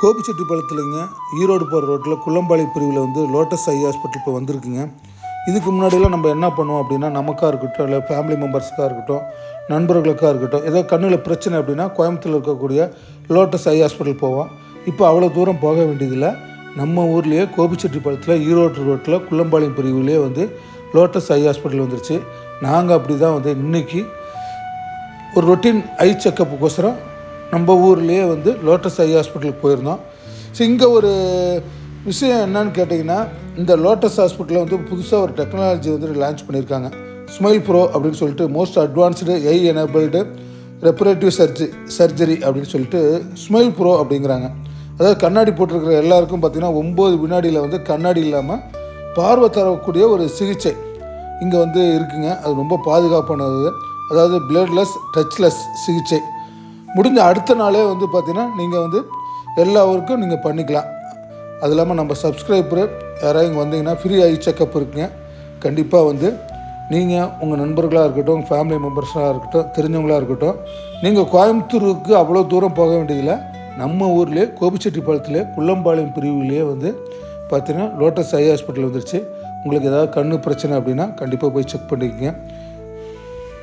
கோபிச்செட்டிப்பாளையத்துலங்க ஈரோடு போகிற ரோட்டில் குள்ளம்பாளைய பிரிவில் வந்து லோட்டஸ் ஐ ஹாஸ்பிட்டல் இப்போ வந்திருக்குங்க. இதுக்கு முன்னாடியெல்லாம் நம்ம என்ன பண்ணுவோம் அப்படின்னா, நமக்காக இருக்கட்டும், இல்லை ஃபேமிலி மெம்பர்ஸுக்காக இருக்கட்டும், நண்பர்களுக்காக இருக்கட்டும், ஏதோ கண்ணில் பிரச்சனை அப்படின்னா கோயம்புத்தூரில் இருக்கக்கூடிய லோட்டஸ் ஐ ஹாஸ்பிட்டல் போவோம். இப்போ அவ்வளோ தூரம் போக வேண்டியதில்லை. நம்ம ஊர்லேயே கோபிச்செட்டிப்பாளையத்தில் ஈரோடு ரோட்டில் குள்ளம்பாளையம் பிரிவுலேயே வந்து லோட்டஸ் ஐ ஹாஸ்பிட்டல் வந்துருச்சு. நாங்கள் அப்படி தான் வந்து இன்றைக்கி ஒரு ரொட்டீன் ஐ செக்கப்புக்கோசரம் நம்ம ஊர்லேயே வந்து லோட்டஸ் ஐ ஹாஸ்பிட்டலுக்கு போயிருந்தோம். ஸோ இங்கே ஒரு விஷயம் என்னன்னு கேட்டிங்கன்னா, இந்த லோட்டஸ் ஹாஸ்பிட்டலில் வந்து புதுசாக ஒரு டெக்னாலஜி வந்து லான்ச் பண்ணியிருக்காங்க. ஸ்மைல் ப்ரோ அப்படின்னு சொல்லிட்டு மோஸ்ட் அட்வான்ஸ்டு ஐ எனேபிள்டு ரெப்பரேட்டிவ் சர்ஜரி அப்படின்னு சொல்லிட்டு ஸ்மைல் ப்ரோ அப்படிங்கிறாங்க. அதாவது கண்ணாடி போட்டிருக்கிற எல்லாருக்கும் பார்த்திங்கன்னா 9 வினாடியில் வந்து கண்ணாடி இல்லாமல் பார்வை தரக்கூடிய ஒரு சிகிச்சை இங்கே வந்து இருக்குங்க. அது ரொம்ப பாதுகாப்பானது. அதாவது பிளட்லெஸ் டச்லெஸ் சிகிச்சை முடிஞ்ச அடுத்த நாளே வந்து பார்த்திங்கன்னா நீங்கள் வந்து எல்லா ஒர்க்கும் நீங்கள் பண்ணிக்கலாம். அது இல்லாமல் நம்ம சப்ஸ்கிரைபரு யாராவது இங்கே வந்தீங்கன்னா ஃப்ரீ ஐ செக்கப் இருக்குங்க. கண்டிப்பாக வந்து நீங்கள் உங்கள் நண்பர்களாக இருக்கட்டும், உங்கள் ஃபேமிலி மெம்பர்ஸாக இருக்கட்டும், தெரிஞ்சவங்களாக இருக்கட்டும், நீங்கள் கோயம்புத்தூருக்கு அவ்வளோ தூரம் போக வேண்டியதில்லை. நம்ம ஊர்லேயே கோபிச்செட்டிப்பாளையத்திலே குள்ளம்பாளையம் பிரிவுலேயே வந்து பார்த்திங்கன்னா லோட்டஸ் ஐ ஹாஸ்பிட்டல் வந்துருச்சு. உங்களுக்கு ஏதாவது கண்ணு பிரச்சனை அப்படின்னா கண்டிப்பாக போய் செக் பண்ணிக்கோங்க.